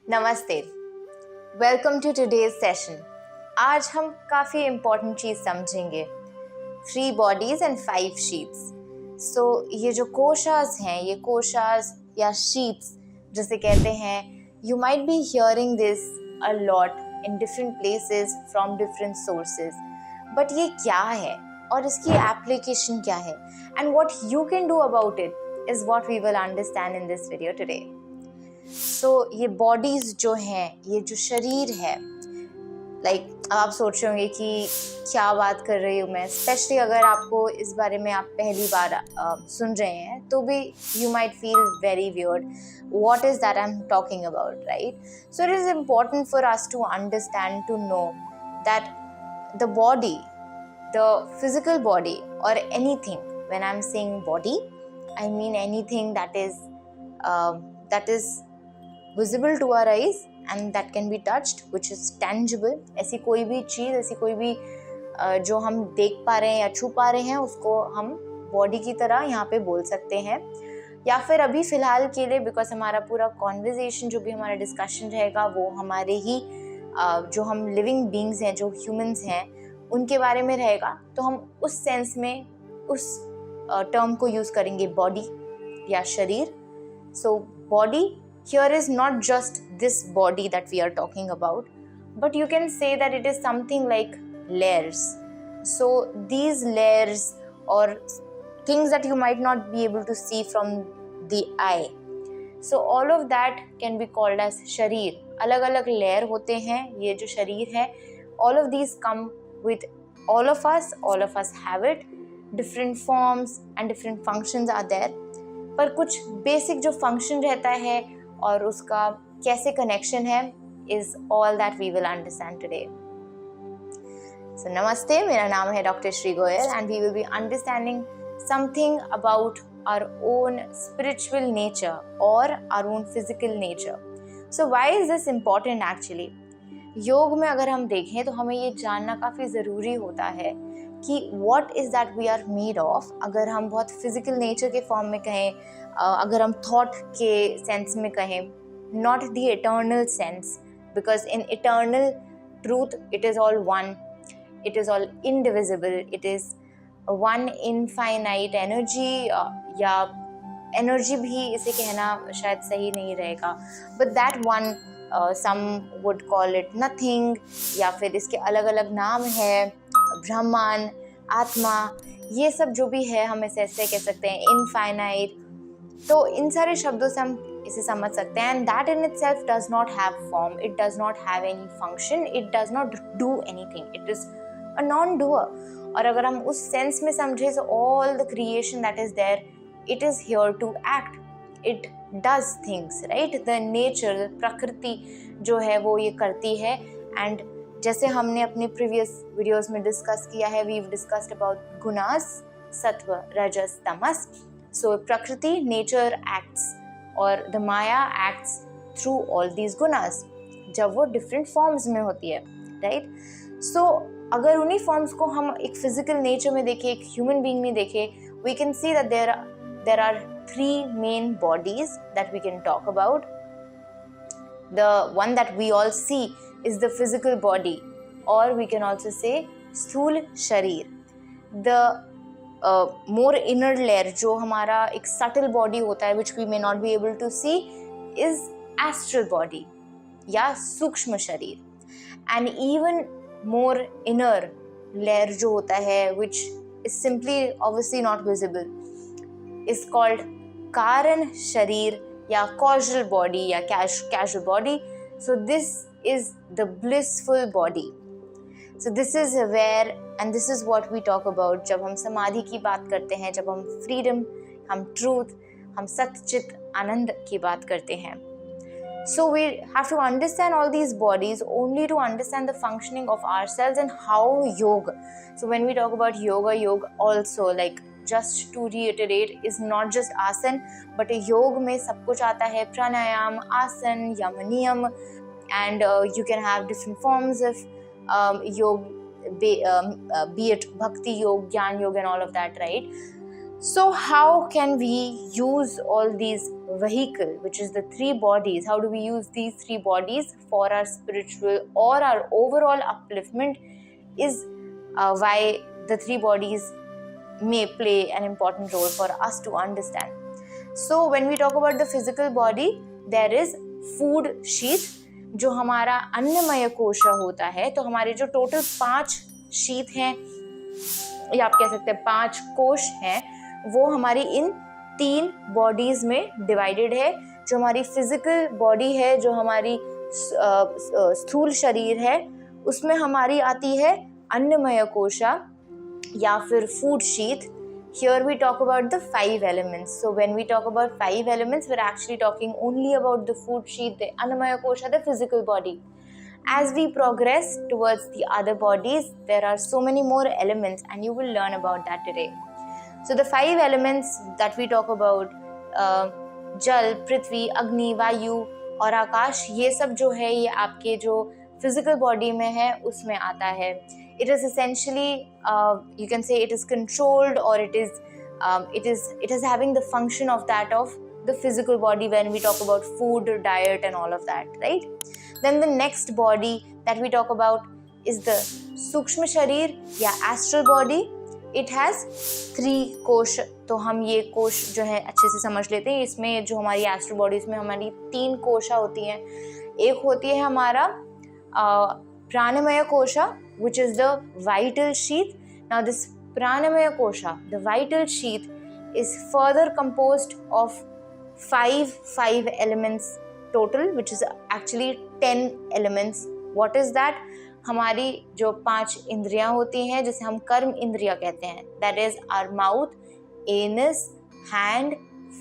नमस्ते, welcome to today's session. आज हम काफ़ी इम्पोर्टेंट चीज़ समझेंगे, 3 बॉडीज एंड 5 शीप्स। सो ये जो कोशास हैं, ये कोशास या शीप्स जिसे कहते हैं, you might be hearing this a lot in different places from different sources. But ये क्या है और इसकी एप्लीकेशन क्या है and what you can do about it is what we will understand in this video today. So ये bodies जो हैं, ये जो शरीर है, आप सोच रहे होंगे कि क्या बात कर रही हूँ मैं, स्पेशली अगर आपको इस बारे में आप पहली बार सुन रहे हैं तो भी you might feel very weird, what is that I am talking about, right? So it is important for us to understand, to know that the body, the physical body or anything, when I'm saying body, I mean anything that is visible to our eyes and that can be touched, which is tangible. ऐसी कोई भी चीज़, ऐसी कोई भी जो हम देख पा रहे हैं या छू पा रहे हैं, उसको हम बॉडी की तरह यहाँ पे बोल सकते हैं। या फिर अभी फ़िलहाल के लिए, बिकॉज हमारा पूरा कॉन्वर्जेशन, जो भी हमारा डिस्कशन रहेगा, वो हमारे ही जो हम लिविंग बींग्स हैं, जो ह्यूमंस हैं, उनके बारे में रहेगा, तो हम उस सेंस में उस टर्म को यूज़ करेंगे, बॉडी या शरीर। So body here is not just this body that we are talking about, but you can say that it is something like layers. So these layers or things that you might not be able to see from the eye, so all of that can be called as sharir. अलग अलग layer होते हैं ये जो शरीर है, all of these come with all of us have it, different forms and different functions are there, पर कुछ बेसिक जो फंक्शन रहता है और उसका कैसे कनेक्शन है is all that we will understand today. So नमस्ते, मेरा नाम है doctor Shri Goyal and we will be understanding something about our own spiritual nature or our own physical nature. So why is this important actually? योग में अगर हम देखें तो हमें ये जानना काफ़ी ज़रूरी होता है कि what is that we are made of. अगर हम बहुत फिजिकल नेचर के फॉर्म में कहें, अगर हम थॉट के सेंस में कहें, not the eternal sense, because in eternal truth it is all one, it is all indivisible, it is one infinite energy, या एनर्जी भी इसे कहना शायद सही नहीं रहेगा, but that one some would call it nothing, या फिर इसके अलग अलग नाम है, ब्रह्मांड, आत्मा, ये सब जो भी है हम इसे ऐसे कह सकते हैं, इनफाइनाइट। तो इन सारे शब्दों से हम इसे समझ सकते हैं। And that in itself does not have form, it does not have any function, it does not do anything, it is a non doer. और अगर हम उस सेंस में समझे, so all the creation that is there, it is here to act, it does things, right? The nature, प्रकृति जो है वो ये करती है। एंड जैसे हमने अपने प्रीवियस वीडियोस में डिस्कस किया है, we've discussed about गुणास, सत्व, रजस, तमस। सो प्रकृति, नेचर एक्ट्स, और the Maya acts through all these gunas, जब वो डिफरेंट फॉर्म्स में होती है, राइट? सो अगर उन्हीं फॉर्म्स को हम एक फिजिकल नेचर में देखें, एक ह्यूमन बीइंग में देखें, we can see that there are 3 main bodies that we can talk about. The one that we all see is the physical body, or we can also say स्थूल शरीर. The more inner layer, जो हमारा एक subtle body होता है, which we may not be able to see, is astral body या सूक्ष्म शरीर. And even more inner layer जो होता है, which is simply obviously not visible, is called कारण शरीर या causal body या casual body. So this is the blissful body. So this is where, and this is what we talk about जब हम समाधि की बात करते हैं, जब हम freedom, हम truth, हम सच्चित आनंद की बात करते हैं. So we have to understand all these bodies only to understand the functioning of ourselves and how yoga. So when we talk about yoga also, like just to reiterate, is not just आसन, but योग में सब कुछ आता है, प्राणायाम, आसन, यम, नियम, and you can have different forms of योग, be it bhakti yoga, jnana yoga, and all of that, right? So how can we use all these vehicle, which is the three bodies? How do we use these three bodies for our spiritual or our overall upliftment is why the three bodies may play an important role for us to understand. So when we talk about the physical body, there is food sheath, जो हमारा अन्नमय कोश होता है. तो हमारे जो total 5 sheath हैं, या आप कह सकते हैं 5 कोश हैं, वो हमारी इन 3 बॉडीज में डिवाइडेड है. जो हमारी फिजिकल बॉडी है, जो हमारी स्थूल शरीर है, उसमें हमारी आती है अन्नमय कोशा या फिर food sheath. Here we talk about the 5 elements. So when we talk about 5 elements, we're actually talking only about the food sheath, the annamaya kosha, the physical body. As we progress towards the other bodies, there are so many more elements, and you will learn about that today. So the 5 elements that we talk about, जल, पृथ्वी, अग्नि, वायु और आकाश, ये सब जो है ये आपके जो फिजिकल बॉडी में है उसमें आता है. It is essentially, you can say it is controlled, or it is having the function of that of the physical body when we talk about food, diet and all of that, right? Then the next body that we talk about is the सूक्ष्म शरीर या astral body. It has 3 कोश. तो हम ये कोश जो है अच्छे से समझ लेते हैं. इसमें जो हमारी astral body, इसमें हमारी 3 कोशा होती हैं. एक होती है हमारा प्राणमय कोशा, which is the vital sheath. Now this pranamaya kosha, the vital sheath, is further composed of 5 elements total, which is actually 10 elements. What is that? हमारी जो 5 इंद्रियां होती हैं, जिसे हम कर्म इंद्रिया कहते हैं, that is our mouth, anus, hand,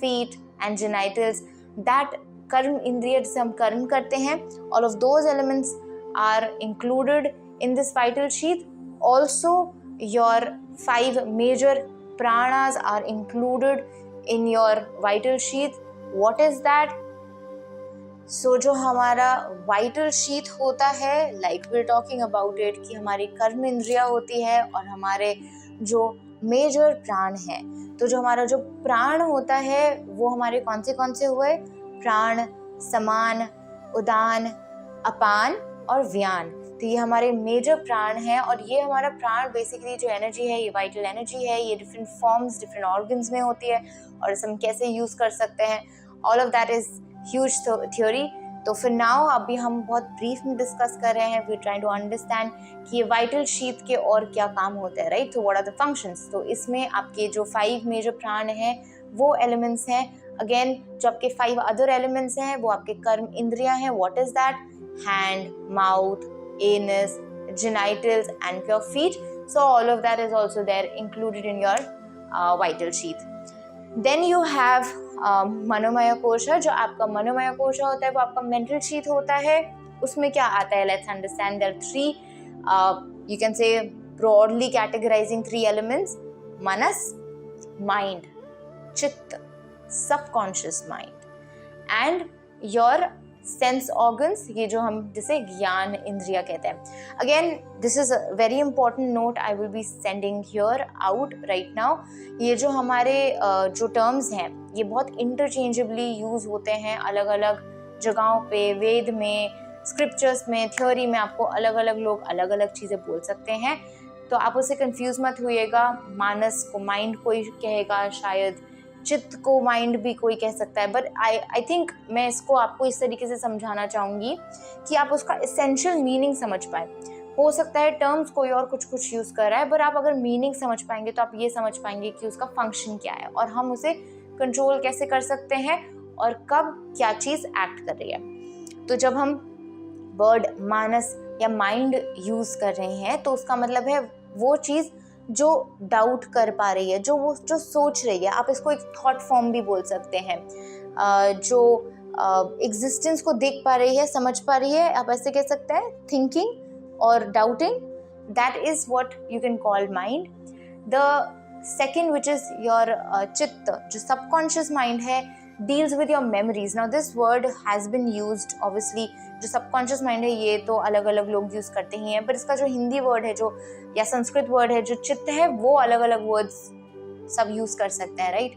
feet and genitals. That कर्म इंद्रिया जिसे हम कर्म करते हैं, all of those elements are included in this vital sheath. Also your 5 major pranas are included in your vital sheath. What is that? So जो हमारा vital sheath होता है, like we're talking about it, कि हमारी कर्म इंद्रिया होती है और हमारे जो मेजर प्राण है. तो जो हमारा जो प्राण होता है वो हमारे कौन से हुए? प्राण, समान, उदान, अपान और व्यान. तो ये हमारे मेजर प्राण हैं, और ये हमारा प्राण बेसिकली जो एनर्जी है, ये वाइटल एनर्जी है, ये डिफरेंट फॉर्म्स, डिफरेंट ऑर्गन्स में होती है, और इसे हम कैसे यूज़ कर सकते हैं, all of that is huge theory. तो फिर नाउ अभी हम बहुत ब्रीफ में डिस्कस कर रहे हैं. वी ट्राइंग टू अंडरस्टैंड कि ये वाइटल शीथ के और क्या काम होते हैं, राइट? तो व्हाट आर द फंक्शंस. तो इसमें आपके जो 5 मेजर प्राण हैं वो एलिमेंट्स हैं. अगेन जो आपके 5 अदर एलिमेंट्स हैं वो आपके कर्म इंद्रियां हैं. What is that? Hand, mouth, anus, genitals and your feet. So all of that is also there included in your vital sheath. Then you have मनोमय कोशा. जो आपका मनोमय कोशा होता है वो आपका mental sheath होता है. उसमें क्या आता है? Let's understand. There are 3 you can say broadly categorizing 3 elements: manas, mind, चित्त, subconscious mind, and your sense organs, ये जो हम जिसे ज्ञान इंद्रिया कहते हैं. Again this is a very important note I will be sending here out right now. ये जो हमारे जो टर्म्स हैं ये बहुत इंटरचेंजेबली यूज होते हैं अलग अलग जगहों पे. वेद में, स्क्रिप्चर्स में, थ्योरी में आपको अलग अलग लोग अलग अलग चीज़ें बोल सकते हैं. तो आप उससे कंफ्यूज मत होइएगा. मानस को माइंड कोई कहेगा, शायद चित्त को माइंड भी कोई कह सकता है. बट आई थिंक मैं इसको आपको इस तरीके से समझाना चाहूँगी कि आप उसका एसेंशियल मीनिंग समझ पाए. हो सकता है टर्म्स कोई और कुछ यूज़ कर रहा है, बट आप अगर मीनिंग समझ पाएंगे तो आप ये समझ पाएंगे कि उसका फंक्शन क्या है और हम उसे कंट्रोल कैसे कर सकते हैं और कब क्या चीज़ एक्ट कर रही है. तो जब हम वर्ड मानस या माइंड यूज़ कर रहे हैं तो उसका मतलब है वो चीज़ जो डाउट कर पा रही है, जो सोच रही है. आप इसको एक थॉट फॉर्म भी बोल सकते हैं. जो एग्जिस्टेंस को देख पा रही है, समझ पा रही है, आप ऐसे कह सकते हैं. थिंकिंग और doubting, that is what you can call mind. The second which is your चित्त, जो सबकॉन्शियस माइंड है, deals with your memories. Now this word has been used obviously. जो सबकॉन्शियस माइंड है ये तो अलग अलग लोग यूज़ करते ही हैं, पर इसका जो हिंदी वर्ड है जो या संस्कृत वर्ड है जो चित्त है वो अलग अलग वर्ड्स सब यूज़ कर सकते हैं, राइट?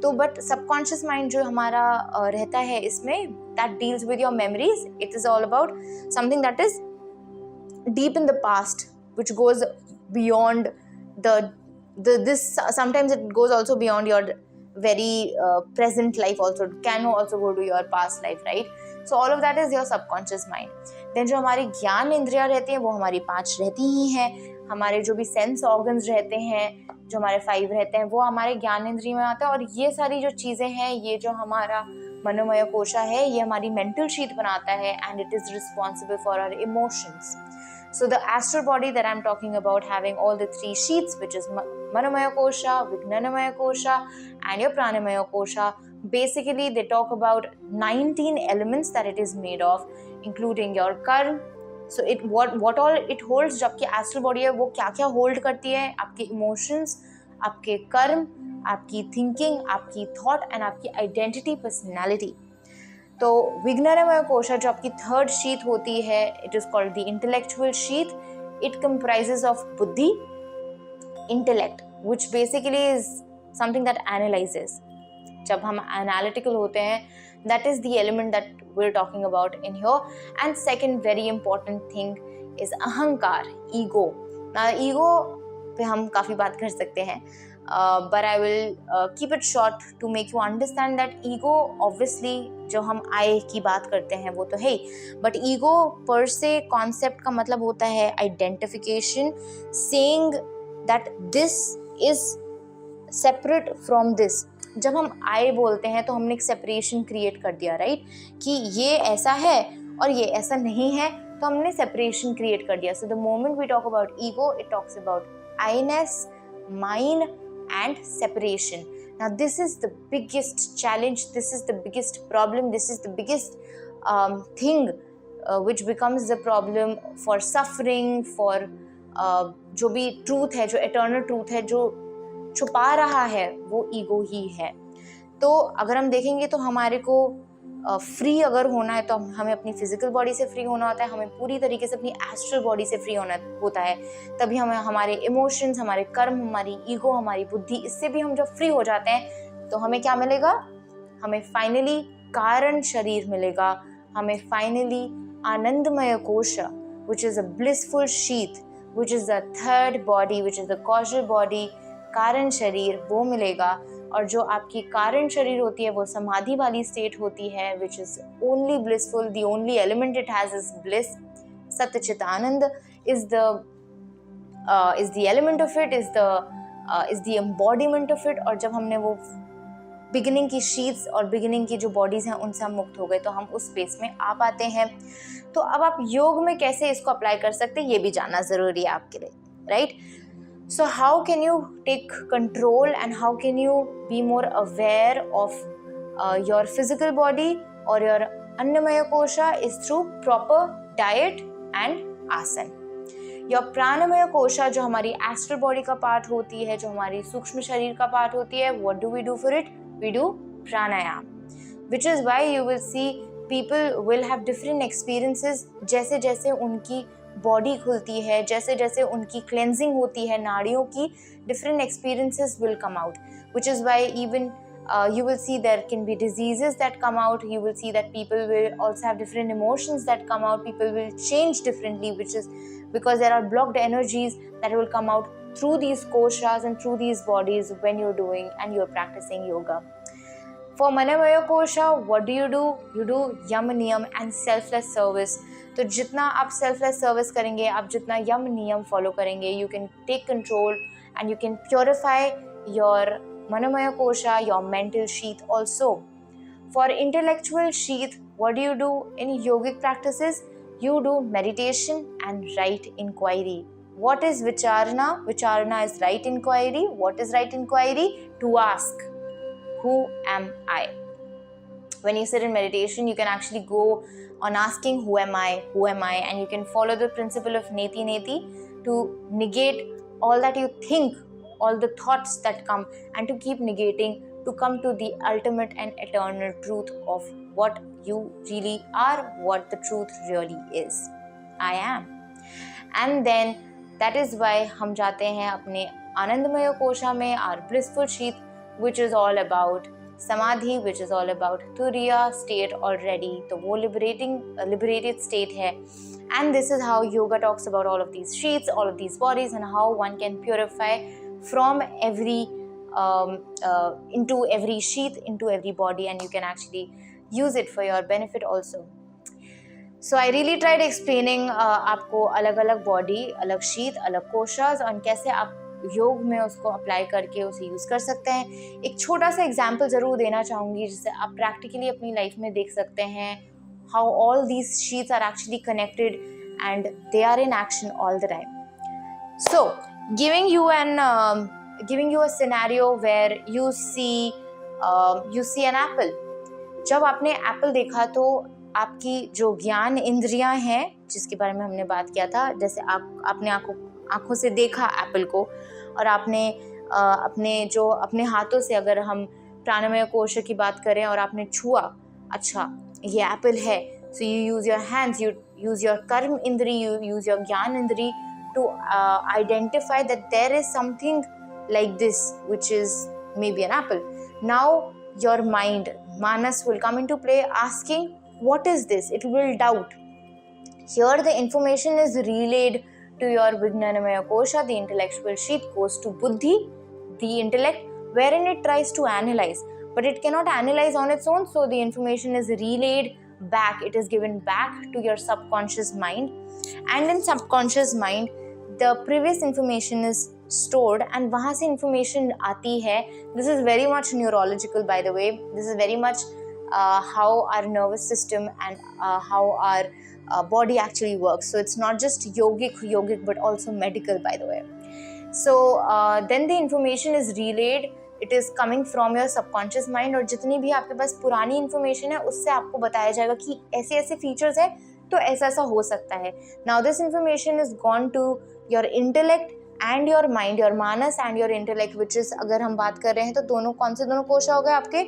तो बट सबकॉन्शियस माइंड जो हमारा रहता है इसमें, that deals with your memories. It is all about something that is deep in the past, which goes beyond this. Sometimes it goes also beyond your very present life, also can also go to your past life, right? So all of that is your subconscious mind. Then जो हमारी ज्ञान इंद्रियां रहती हैं वो हमारी 5 रहती ही हैं. हमारे जो भी सेंस ऑर्गन्स रहते हैं, जो हमारे 5 रहते हैं, वो हमारे ज्ञान इंद्रिय में आते हैं. और ये सारी जो चीज़ें हैं, ये जो हमारा मनोमय कोशा है, ये हमारी मेंटल शीट बनाता है, and it is responsible for our emotions. So the astral body that I'm talking about, having all the 3 sheets, which is Manomaya Kosha, Vijnanamaya Kosha, and your Pranamaya Kosha, basically they talk about 19 elements that it is made of, including your karma. So what all it holds. जब आपकी astral body है, वो क्या क्या hold करती है? आपके emotions, आपके कर्म, आपकी thinking, आपकी thought, and आपकी identity, personality. तो विज्ञानमय कोशा जो आपकी 3rd शीट होती है, it is called the intellectual sheath. It comprises of बुद्धि, intellect, which basically is something that analyses. जब हम एनालिटिकल होते हैं, that is the element that we are talking about in here. And second very important thing is अहंकार, ego. Ego पे हम काफ़ी बात कर सकते हैं, but I will keep it short to make you understand that ego, obviously जो हम I की बात करते हैं वो तो है, but ego per se concept का मतलब होता है identification, saying that this is separate from this. जब हम I बोलते हैं तो हमने एक separation create कर दिया, right? कि ये ऐसा है और ये ऐसा नहीं है, तो हमने separation create कर दिया. So the moment we talk about ego, it talks about I-ness, mine, and separation. Now this is the biggest challenge, this is the biggest problem, this is the biggest thing which becomes the problem for suffering, for जो भी truth है, जो eternal truth है, जो छुपा रहा है, वो ego ही है. तो अगर हम देखेंगे तो हमारे को फ्री अगर होना है तो हमें अपनी फिजिकल बॉडी से फ्री होना होता है, हमें पूरी तरीके से अपनी एस्ट्रल बॉडी से फ्री होना होता है. तभी हमें हमारे इमोशंस, हमारे कर्म, हमारी ईगो, हमारी बुद्धि, इससे भी हम जब फ्री हो जाते हैं तो हमें क्या मिलेगा? हमें फाइनली कारण शरीर मिलेगा. हमें फाइनली आनंदमय कोश, which is a blissful sheath, which is the 3rd body, which is the causal body, कारण शरीर, वो मिलेगा. और जो आपकी कारण शरीर होती है वो समाधि वाली स्टेट होती है, which is only blissful. The only element it has is bliss. सत्यचित आनंद is the element of it, is the embodiment of it. और जब हमने वो बिगिनिंग की शीट्स और बिगिनिंग की जो बॉडीज हैं उनसे हम मुक्त हो गए, तो हम उस स्पेस में आ पाते हैं. तो अब आप योग में कैसे इसको अप्लाई कर सकते हैं, ये भी जानना ज़रूरी है आपके लिए, right? So how can you take control and how can you be more aware of your physical body or your Annamaya Kosha is through proper diet and asana. Your Pranamaya Kosha जो हमारी astral body का part होती है, जो हमारी सूक्ष्म शरीर का पार्ट होती है, what do we do for it? We do pranayam, which is why you will see people will have different experiences. जैसे जैसे उनकी बॉडी खुलती है, जैसे जैसे उनकी क्लेंजिंग होती है नाड़ियों की, different experiences will come out, which is why even you will see there can be diseases that come out. You will see that people will also have different emotions that come out. People will change differently, which is because there are blocked energies that will come out through these koshas and through these bodies when you're doing and you're practicing yoga. For Manomaya Kosha, what do? You do यम नियम and selfless service. तो जितना आप selfless service करेंगे, आप जितना यम नियम follow करेंगे, you can take control and you can purify your Manomaya Kosha, your mental sheath also. For intellectual sheath, what do you do in yogic practices? You do meditation and right inquiry. What is Vicharana? Vicharana is right inquiry. What is right inquiry? To ask, who am I? When you sit in meditation, you can actually go on asking who am I, and you can follow the principle of neti neti to negate all that you think, all the thoughts that come, and to keep negating, to come to the ultimate and eternal truth of what you really are, what the truth really is. I am. And then that is why हम जाते हैं अपने Anandamaya Kosha में our blissful sheath, which is all about Samadhi, which is all about Turiya state already. तो वो liberated state है. And this is how yoga talks about all of these sheaths, all of these bodies, and how one can purify from every into every sheath, into every body, and you can actually use it for your benefit also. So I really tried explaining आपको अलग अलग body, अलग शीत, अलग कोशास और कैसे आप योग में उसको अप्लाई करके उसे यूज़ कर सकते हैं. एक छोटा सा एग्जाम्पल ज़रूर देना चाहूँगी जिससे आप प्रैक्टिकली अपनी लाइफ में देख सकते हैं how all these sheets are actually connected and they are in action all the time. So giving you a scenario where you see an apple. जब आपने एप्पल देखा तो आपकी जो ज्ञान इंद्रियां हैं जिसके बारे में हमने बात किया था, जैसे आपने आंखों से देखा एप्पल को और आपने अपने हाथों से, अगर हम प्राणमय कोश की बात करें, और आपने छुआ, अच्छा ये एप्पल है, so you use your hands, you use your karm indri, you use your gyan indri to identify that there is something like this which is maybe an apple. Now your mind, manas, will come into play asking what is this. It will doubt. Here the information is relayed to your Vijnanamaya Kosha, the intellectual sheath, goes to buddhi, the intellect, wherein it tries to analyze, but it cannot analyze on its own, so the information is relayed back, it is given back to your subconscious mind, and in subconscious mind the previous information is stored and वहाँ से information आती है. This is very much neurological, by the way. This is very much how our nervous system and how our body actually works. So it's not just yogic but also medical, by the way. So then the information is relayed. It is coming from your subconscious mind, और जितनी भी आपके पास पुरानी information है उससे आपको बताया जाएगा कि ऐसे ऐसे features है तो ऐसा ऐसा हो सकता है. Now this information is gone to your intellect and your mind, your manas and your intellect, which is, अगर हम बात कर रहे हैं तो दोनों कौन से दोनों कोशा हो गए आपके,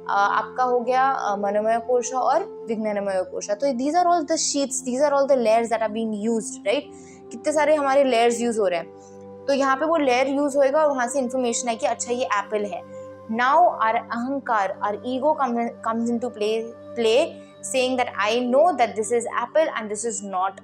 आपका हो गया मनोमय कोशा और विज्ञानमय कोशा. तो these are all the sheets, these are all the layers that are being used, right? कितने सारे हमारे layers use हो रहे हैं, तो यहाँ पे वो layer use होएगा और वहाँ से information है कि अच्छा ये एप्पल है. Now our ahankar, our ego comes into play saying that I know that this is apple and this is not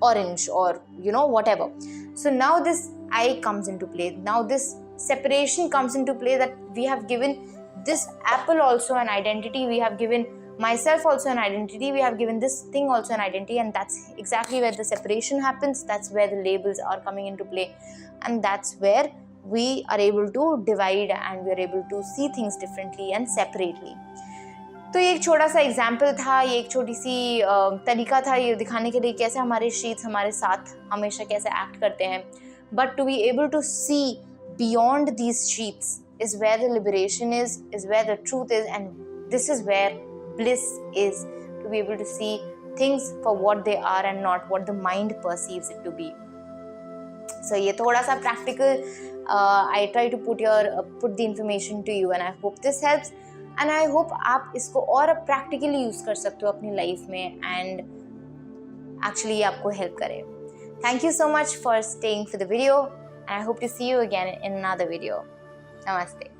orange or whatever. So now this I comes into play. Now this separation comes into play, that we have given this apple also an identity, we have given myself also an identity, we have given this thing also an identity, and that's exactly where the separation happens. That's where the labels are coming into play, and that's where we are able to divide and we are able to see things differently and separately. तो ये एक छोटा सा example था, ये एक छोटी सी तरीका था ये दिखाने के लिए कैसे हमारे शीट्स हमारे साथ हमेशा कैसे एक्ट करते हैं. But to be able to see beyond these sheets is where the liberation is where the truth is, and this is where bliss is, to be able to see things for what they are and not what the mind perceives it to be. So ये थोड़ा सा practical, I try to put the information to you, and I hope this helps, and I hope आप इसको और practically use कर सकते हो अपनी life में and actually ये आपको help करे. Thank you so much for staying for the video, and I hope to see you again in another video. Namaste.